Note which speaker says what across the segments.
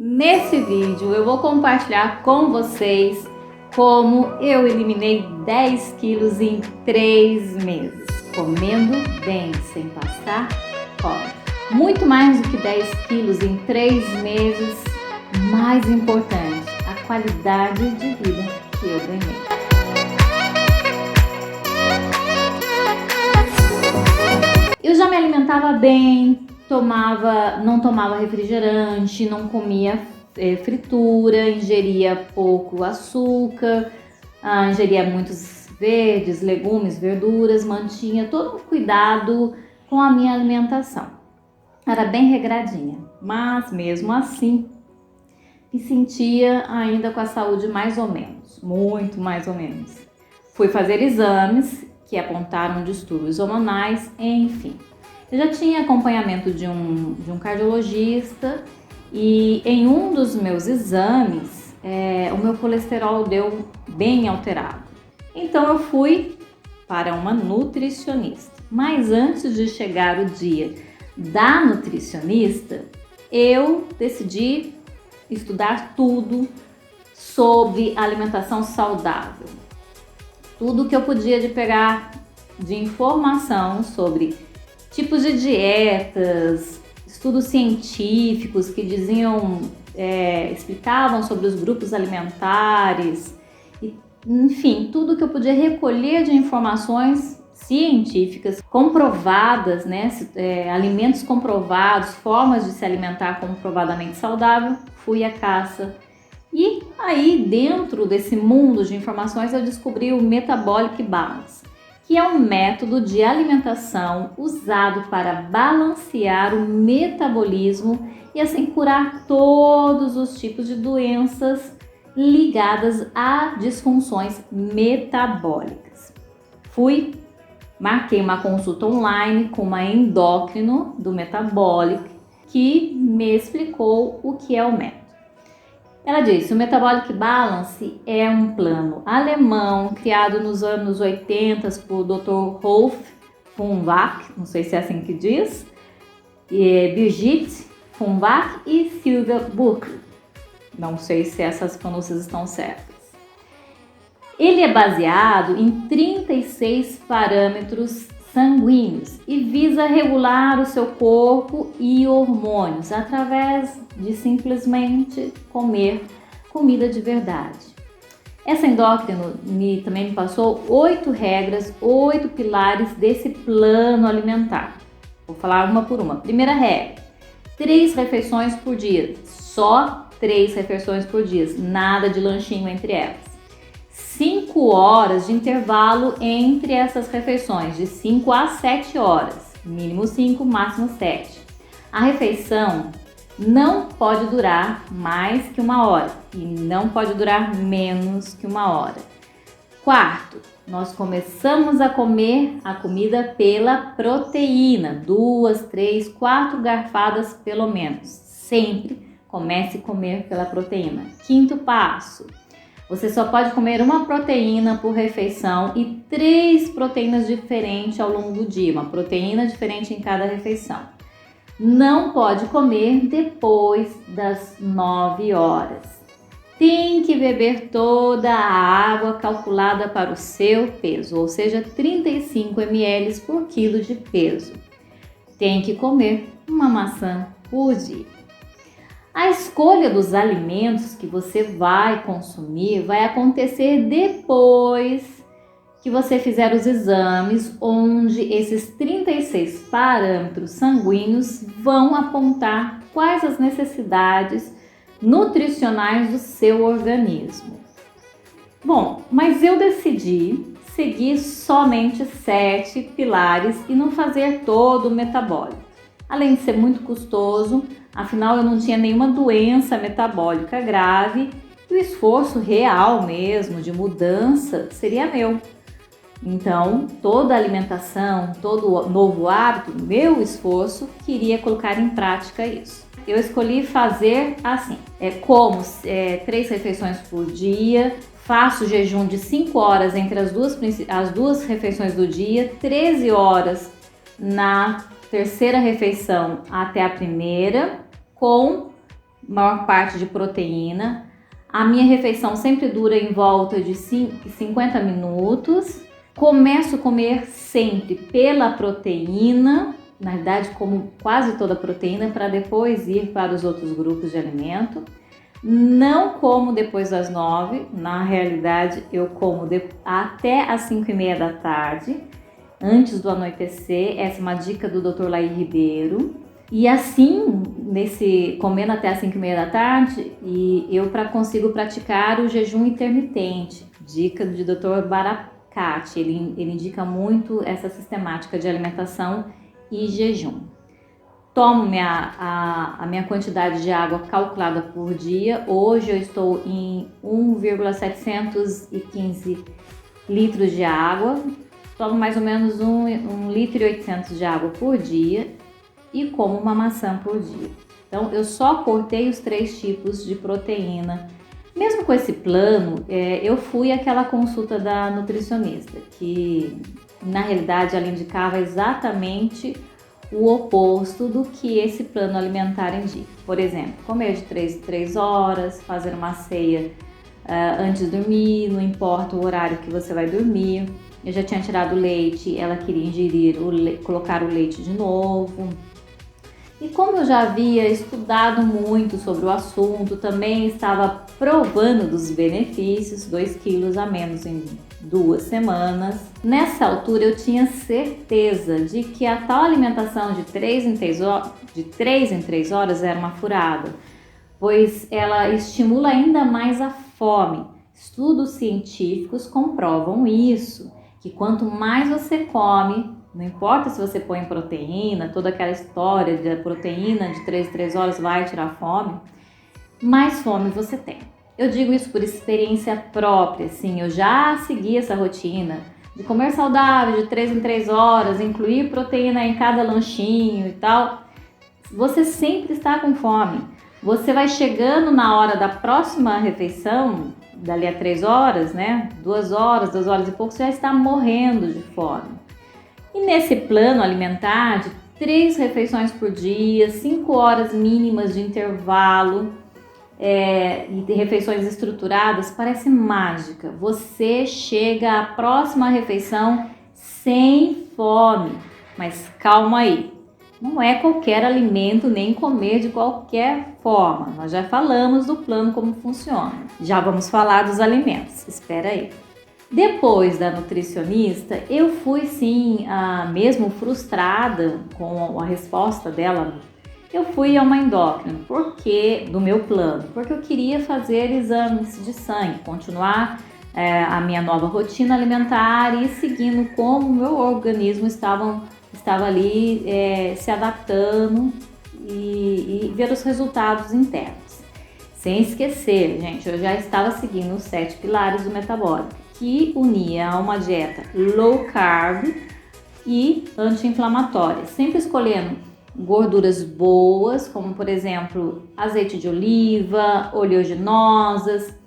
Speaker 1: Nesse vídeo eu vou compartilhar com vocês como eu eliminei 10 quilos em 3 meses, comendo bem, sem passar fome. Muito mais do que 10 quilos em 3 meses, mais importante, a qualidade de vida que eu ganhei. Eu já me alimentava bem, não tomava refrigerante, não comia fritura, ingeria pouco açúcar, ingeria muitos verdes, legumes, verduras, mantinha todo um cuidado com a minha alimentação. Era bem regradinha, mas mesmo assim me sentia ainda com a saúde mais ou menos, muito mais ou menos. Fui fazer exames que apontaram distúrbios hormonais, enfim. Eu já tinha acompanhamento de um cardiologista e em um dos meus exames o meu colesterol deu bem alterado. Então eu fui para uma nutricionista. Mas antes de chegar o dia da nutricionista, eu decidi estudar tudo sobre alimentação saudável. Tudo que eu podia de pegar de informação sobre tipos de dietas, estudos científicos que explicavam sobre os grupos alimentares, enfim, tudo que eu podia recolher de informações científicas comprovadas, alimentos comprovados, formas de se alimentar comprovadamente saudável, fui à caça. E aí, dentro desse mundo de informações, eu descobri o Metabolic Balance, que é um método de alimentação usado para balancear o metabolismo e assim curar todos os tipos de doenças ligadas a disfunções metabólicas. Marquei uma consulta online com uma endócrino do Metabolic que me explicou o que é o método. Ela disse: o Metabolic Balance é um plano alemão criado nos anos 80 por Dr. Rolf von Wach, não sei se é assim que diz, Birgit von Wach e Sylvia Buchler. Não sei se essas pronúncias estão certas. Ele é baseado em 36 parâmetros sanguíneos e visa regular o seu corpo e hormônios através de simplesmente comer comida de verdade. Essa endócrino também me passou 8 regras, 8 pilares desse plano alimentar. Vou falar uma por uma. Primeira regra: 3 refeições por dia. Só 3 refeições por dia, nada de lanchinho entre elas. 5 horas de intervalo entre essas refeições, de 5 a 7 horas, mínimo 5, máximo 7. A refeição não pode durar mais que 1 hora e não pode durar menos que 1 hora. Quarto, nós começamos a comer a comida pela proteína, 2, 3, 4 garfadas pelo menos. Sempre comece a comer pela proteína. Quinto passo: você só pode comer uma proteína por refeição e 3 proteínas diferentes ao longo do dia, uma proteína diferente em cada refeição. Não pode comer depois das 9 horas. Tem que beber toda a água calculada para o seu peso, ou seja, 35 ml por quilo de peso. Tem que comer uma maçã por dia. A escolha dos alimentos que você vai consumir vai acontecer depois que você fizer os exames, onde esses 36 parâmetros sanguíneos vão apontar quais as necessidades nutricionais do seu organismo. Bom, mas eu decidi seguir somente 7 pilares e não fazer todo o metabólico. Além de ser muito custoso, afinal eu não tinha nenhuma doença metabólica grave e o esforço real mesmo de mudança seria meu. Então, toda a alimentação, todo novo hábito, meu esforço, queria colocar em prática isso. Eu escolhi fazer assim, como 3 refeições por dia, faço jejum de 5 horas entre as duas refeições do dia, 13 horas na terceira refeição até a primeira, com maior parte de proteína. A minha refeição sempre dura em volta de 50 minutos. Começo a comer sempre pela proteína, na verdade como quase toda a proteína, para depois ir para os outros grupos de alimento. Não como depois das 9, na realidade eu como até as 5h30 da tarde, antes do anoitecer. Essa é uma dica do Dr. Laí Ribeiro. E assim, comendo até as 5h30 da tarde, eu consigo praticar o jejum intermitente, dica do Dr. Baracate. Ele indica muito essa sistemática de alimentação e jejum. Tomo a minha quantidade de água calculada por dia. Hoje eu estou em 1,715 litros de água. Tomo mais ou menos 1,8 litro de água por dia e como uma maçã por dia. Então eu só cortei os 3 tipos de proteína. Mesmo com esse plano, eu fui àquela consulta da nutricionista, que na realidade ela indicava exatamente o oposto do que esse plano alimentar indica. Por exemplo, comer de 3 em 3 horas, fazer uma ceia antes de dormir, não importa o horário que você vai dormir. Eu já tinha tirado o leite, ela queria colocar o leite de novo. E como eu já havia estudado muito sobre o assunto, também estava provando dos benefícios, 2 quilos a menos em 2 semanas. Nessa altura eu tinha certeza de que a tal alimentação de 3 em 3 horas era uma furada, pois ela estimula ainda mais a fome. Estudos científicos comprovam isso, que quanto mais você come, não importa se você põe proteína, toda aquela história de proteína de 3 em 3 horas vai tirar fome, mais fome você tem. Eu digo isso por experiência própria, sim, eu já segui essa rotina de comer saudável de 3 em 3 horas, incluir proteína em cada lanchinho e tal. Você sempre está com fome. Você vai chegando na hora da próxima refeição, dali a 3 horas, né? 2 horas, 2 horas e pouco, você já está morrendo de fome. E nesse plano alimentar de 3 refeições por dia, 5 horas mínimas de intervalo e refeições estruturadas, parece mágica. Você chega à próxima refeição sem fome. Mas calma aí, não é qualquer alimento nem comer de qualquer forma. Nós já falamos do plano como funciona. Já vamos falar dos alimentos, espera aí. Depois da nutricionista, eu fui sim, mesmo frustrada com a resposta dela, eu fui a uma endócrina, do meu plano, porque eu queria fazer exames de sangue, continuar a minha nova rotina alimentar e seguindo como o meu organismo estava ali se adaptando e ver os resultados internos. Sem esquecer, gente, eu já estava seguindo os 7 pilares do metabólico, que unia a uma dieta low carb e anti-inflamatória, sempre escolhendo gorduras boas, como por exemplo azeite de oliva, oleaginosas,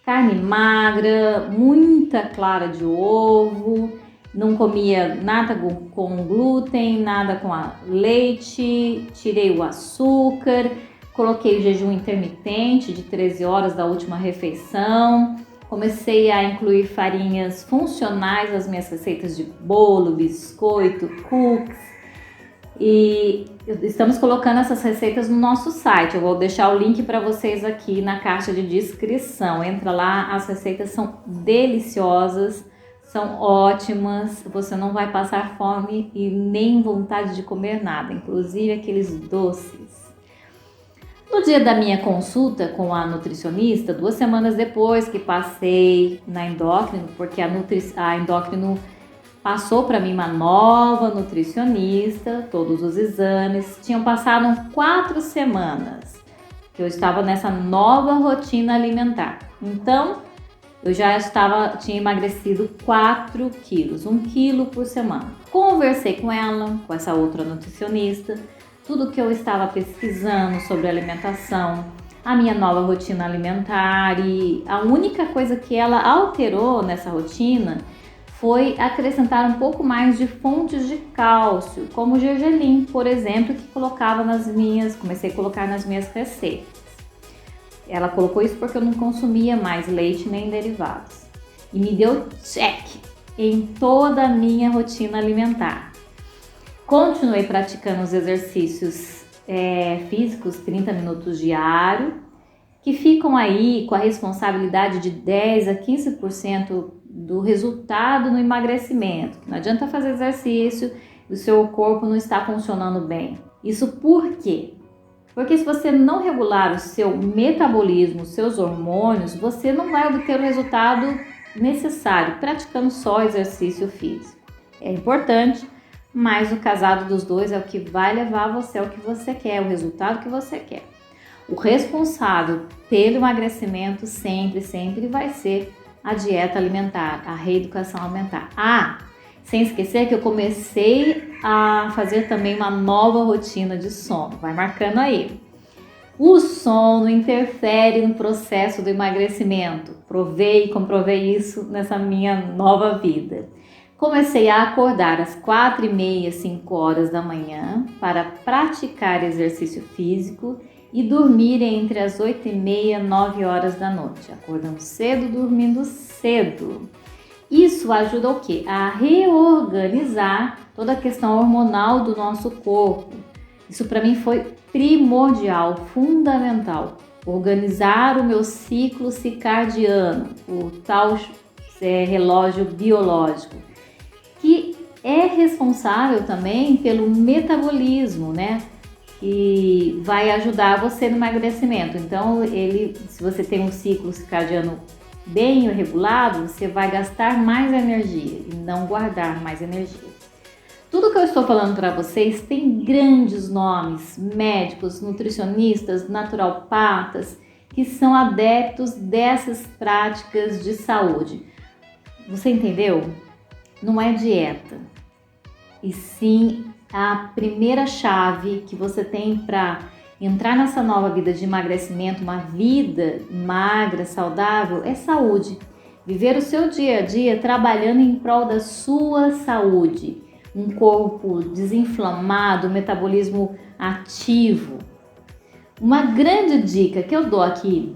Speaker 1: carne magra, muita clara de ovo, não comia nada com glúten, nada com leite, tirei o açúcar, coloquei o jejum intermitente de 13 horas da última refeição. Comecei a incluir farinhas funcionais nas minhas receitas de bolo, biscoito, cookies. E estamos colocando essas receitas no nosso site. Eu vou deixar o link para vocês aqui na caixa de descrição. Entra lá, as receitas são deliciosas, são ótimas. Você não vai passar fome e nem vontade de comer nada, inclusive aqueles doces. No dia da minha consulta com a nutricionista, 2 semanas depois que passei na endócrino, porque a endócrino passou para mim uma nova nutricionista, todos os exames, tinham passado 4 semanas que eu estava nessa nova rotina alimentar. Então, eu já tinha emagrecido 4 quilos, 1 quilo por semana. Conversei com ela, com essa outra nutricionista, tudo que eu estava pesquisando sobre alimentação, a minha nova rotina alimentar, e a única coisa que ela alterou nessa rotina foi acrescentar um pouco mais de fontes de cálcio, como o gergelim, por exemplo, que comecei a colocar nas minhas receitas. Ela colocou isso porque eu não consumia mais leite nem derivados. E me deu check em toda a minha rotina alimentar. Continuei praticando os exercícios físicos, 30 minutos diário, que ficam aí com a responsabilidade de 10 a 15% do resultado no emagrecimento. Não adianta fazer exercício e o seu corpo não está funcionando bem. Isso por quê? Porque se você não regular o seu metabolismo, os seus hormônios, você não vai obter o resultado necessário praticando só exercício físico. É importante, mas o casado dos dois é o que vai levar você ao que você quer, o resultado que você quer. O responsável pelo emagrecimento sempre vai ser a dieta alimentar, a reeducação alimentar. Sem esquecer que eu comecei a fazer também uma nova rotina de sono. Vai marcando aí. O sono interfere no processo do emagrecimento. Provei e comprovei isso nessa minha nova vida. Comecei a acordar às 4h30, 5 horas da manhã para praticar exercício físico e dormir entre as 8h30 e 9 horas da noite. Acordando cedo, dormindo cedo. Isso ajuda o quê? A reorganizar toda a questão hormonal do nosso corpo. Isso para mim foi primordial, fundamental. Organizar o meu ciclo circadiano, o tal relógio biológico, que é responsável também pelo metabolismo, né? Que vai ajudar você no emagrecimento. Então, se você tem um ciclo circadiano bem regulado, você vai gastar mais energia e não guardar mais energia. Tudo que eu estou falando para vocês tem grandes nomes, médicos, nutricionistas, naturopatas, que são adeptos dessas práticas de saúde. Você entendeu? Não é dieta, e sim a primeira chave que você tem para entrar nessa nova vida de emagrecimento, uma vida magra, saudável, é saúde. Viver o seu dia a dia trabalhando em prol da sua saúde. Um corpo desinflamado, metabolismo ativo. Uma grande dica que eu dou aqui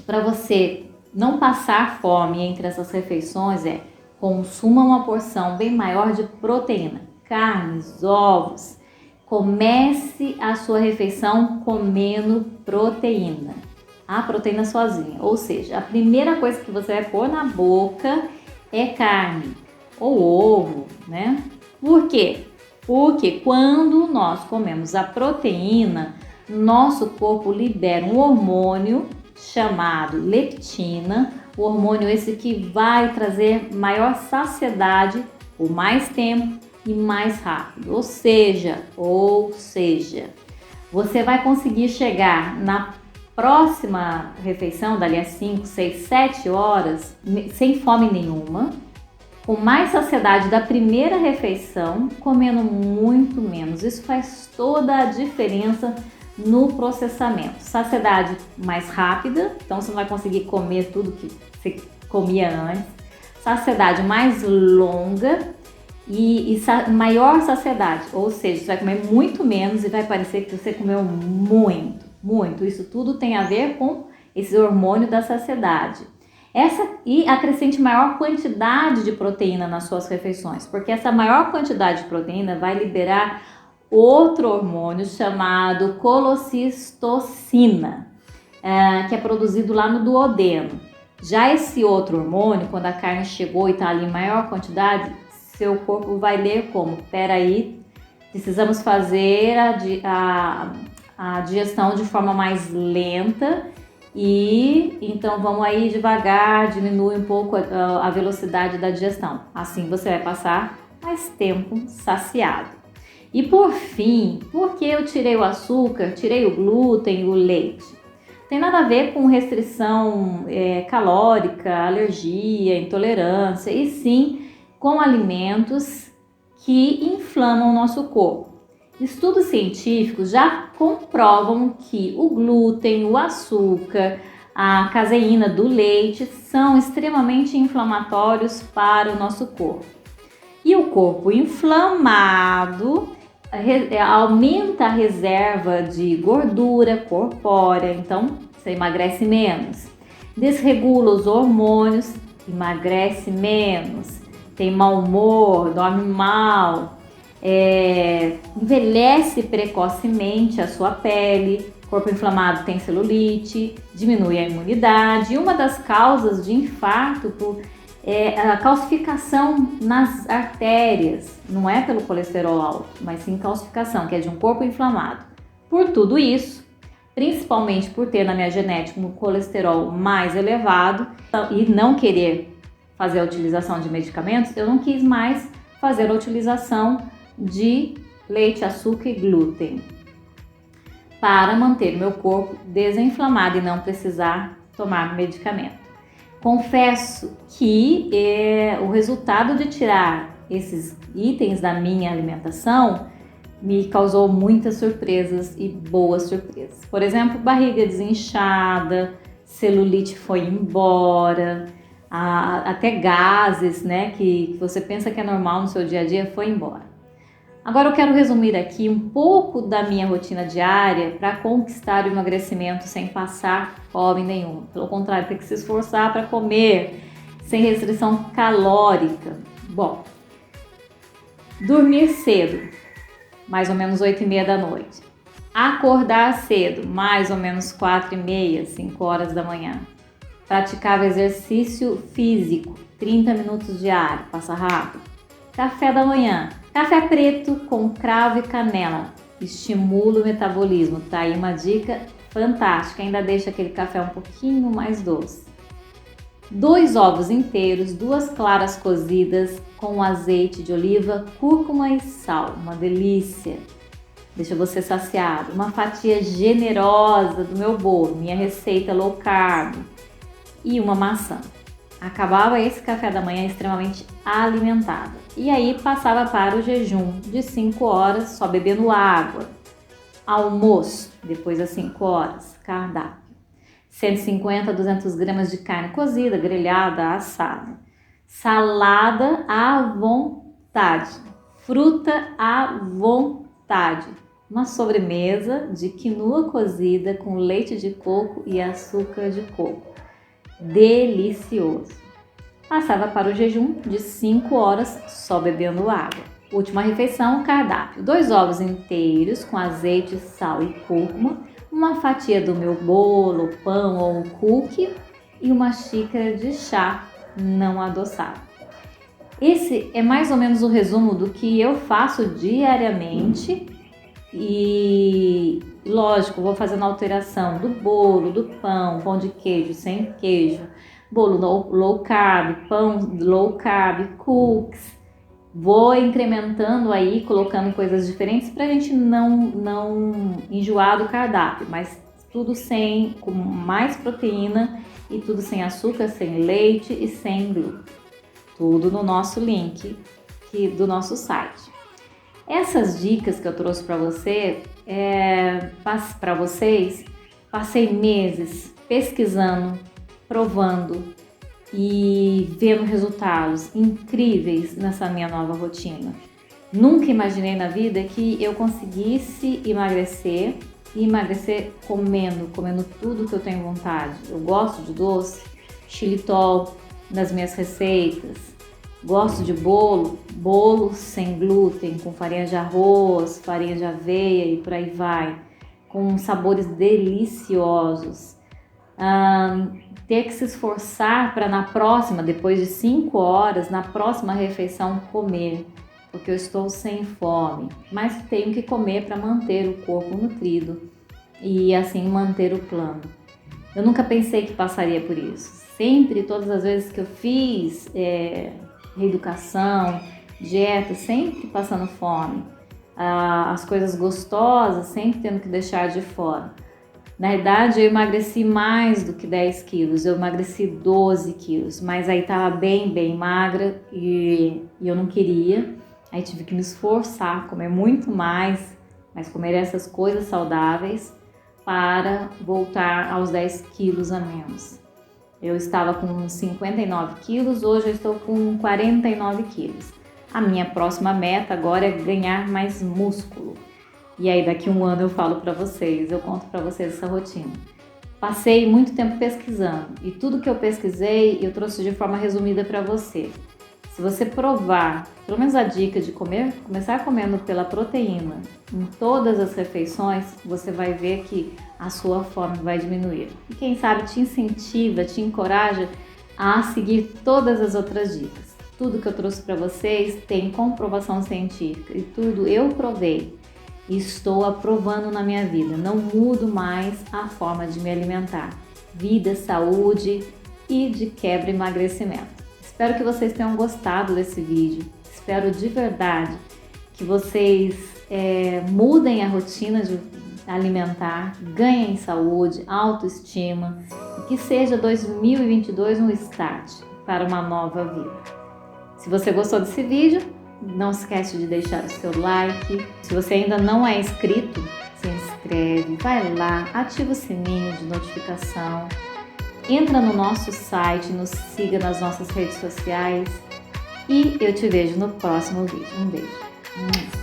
Speaker 1: para você não passar fome entre essas refeições é: consuma uma porção bem maior de proteína, carnes, ovos. Comece a sua refeição comendo proteína. A proteína sozinha, ou seja, a primeira coisa que você vai pôr na boca é carne ou ovo, né? Por quê? Porque quando nós comemos a proteína, nosso corpo libera um hormônio chamado leptina, o hormônio esse que vai trazer maior saciedade por mais tempo e mais rápido. Ou seja, você vai conseguir chegar na próxima refeição, dali a 5, 6, 7 horas, sem fome nenhuma, com mais saciedade da primeira refeição, comendo muito menos. Isso faz toda a diferença no processamento. Saciedade mais rápida, então você não vai conseguir comer tudo que você comia antes. Saciedade mais longa e maior saciedade, ou seja, você vai comer muito menos e vai parecer que você comeu muito. Isso tudo tem a ver com esse hormônio da saciedade. E acrescente maior quantidade de proteína nas suas refeições, porque essa maior quantidade de proteína vai liberar outro hormônio chamado colocistocina, que é produzido lá no duodeno. Já esse outro hormônio, quando a carne chegou e está ali em maior quantidade, seu corpo vai ler como: peraí, precisamos fazer a digestão de forma mais lenta, e então vamos aí devagar, diminui um pouco a velocidade da digestão. Assim você vai passar mais tempo saciado. E por fim, por que eu tirei o açúcar, tirei o glúten, o leite? Tem nada a ver com restrição calórica, alergia, intolerância, e sim com alimentos que inflamam o nosso corpo. Estudos científicos já comprovam que o glúten, o açúcar, a caseína do leite são extremamente inflamatórios para o nosso corpo. E o corpo inflamado aumenta a reserva de gordura corpórea. Então, você emagrece menos. Desregula os hormônios, emagrece menos. Tem mau humor, dorme mal, envelhece precocemente a sua pele, corpo inflamado tem celulite, diminui a imunidade. E uma das causas de infarto é a calcificação nas artérias, não é pelo colesterol alto, mas sim calcificação, que é de um corpo inflamado. Por tudo isso, principalmente por ter na minha genética um colesterol mais elevado e não querer fazer a utilização de medicamentos, eu não quis mais fazer a utilização de leite, açúcar e glúten para manter meu corpo desinflamado e não precisar tomar medicamento. Confesso que o resultado de tirar esses itens da minha alimentação me causou muitas surpresas e boas surpresas. Por exemplo, barriga desinchada, celulite foi embora, até gases, né, que você pensa que é normal no seu dia a dia, foi embora. Agora eu quero resumir aqui um pouco da minha rotina diária para conquistar o emagrecimento sem passar fome nenhuma. Pelo contrário, tem que se esforçar para comer sem restrição calórica. Bom, dormir cedo, mais ou menos 8h30 da noite. Acordar cedo, mais ou menos 4h30, 5 horas da manhã. Praticava exercício físico, 30 minutos diário, passa rápido. Café da manhã, café preto com cravo e canela, estimula o metabolismo, tá aí uma dica fantástica, ainda deixa aquele café um pouquinho mais doce. 2 ovos inteiros, 2 claras cozidas com azeite de oliva, cúrcuma e sal, uma delícia. Deixa você saciado. Uma fatia generosa do meu bolo, minha receita low carb, e uma maçã. Acabava esse café da manhã extremamente alimentada. E aí passava para o jejum de 5 horas, só bebendo água. Almoço, depois das 5 horas, cardápio. 150 a 200 gramas de carne cozida, grelhada, assada. Salada à vontade. Fruta à vontade. Uma sobremesa de quinoa cozida com leite de coco e açúcar de coco. Delicioso. Passava para o jejum de 5 horas só bebendo água. Última refeição, cardápio. 2 ovos inteiros com azeite, sal e cúrcuma, uma fatia do meu bolo, pão ou cookie e uma xícara de chá não adoçado. Esse é mais ou menos o resumo do que eu faço diariamente e, lógico, vou fazendo alteração do bolo, do pão de queijo, sem queijo, bolo low carb, pão low carb, cookies. Vou incrementando aí, colocando coisas diferentes para a gente não enjoar do cardápio, mas tudo com mais proteína e tudo sem açúcar, sem leite e sem glúten. Tudo no nosso link do nosso site. Essas dicas que eu trouxe para vocês, passei meses pesquisando, provando e vendo resultados incríveis nessa minha nova rotina. Nunca imaginei na vida que eu conseguisse emagrecer e emagrecer comendo tudo que eu tenho vontade. Eu gosto de doce, xilitol nas minhas receitas, gosto de bolo sem glúten, com farinha de arroz, farinha de aveia e por aí vai, com sabores deliciosos. Ter que se esforçar para na próxima, depois de 5 horas, na próxima refeição comer, porque eu estou sem fome, mas tenho que comer para manter o corpo nutrido e assim manter o plano. Eu nunca pensei que passaria por isso. Sempre, todas as vezes que eu fiz reeducação, dieta, sempre passando fome. As coisas gostosas, sempre tendo que deixar de fora. Na verdade, eu emagreci mais do que 10 quilos, eu emagreci 12 quilos, mas aí tava bem magra e eu não queria. Aí tive que me esforçar, comer muito mais, mas comer essas coisas saudáveis para voltar aos 10 quilos a menos. Eu estava com 59 quilos, hoje eu estou com 49 quilos. A minha próxima meta agora é ganhar mais músculo. E aí daqui a um ano eu falo para vocês, eu conto para vocês essa rotina. passei muito tempo pesquisando e tudo que eu pesquisei eu trouxe de forma resumida para você. Se você provar, pelo menos a dica de começar comendo pela proteína em todas as refeições, você vai ver que a sua fome vai diminuir. E quem sabe te incentiva, te encoraja a seguir todas as outras dicas. Tudo que eu trouxe para vocês tem comprovação científica e tudo eu provei e estou aprovando na minha vida. Não mudo mais a forma de me alimentar. Vida, saúde e de quebra emagrecimento. Espero que vocês tenham gostado desse vídeo. Espero de verdade que vocês mudem a rotina de alimentar, ganhem saúde, autoestima e que seja 2022 um start para uma nova vida. Se você gostou desse vídeo, não esquece de deixar o seu like. Se você ainda não é inscrito, se inscreve, vai lá, ativa o sininho de notificação. Entra no nosso site, nos siga nas nossas redes sociais e eu te vejo no próximo vídeo. Um beijo.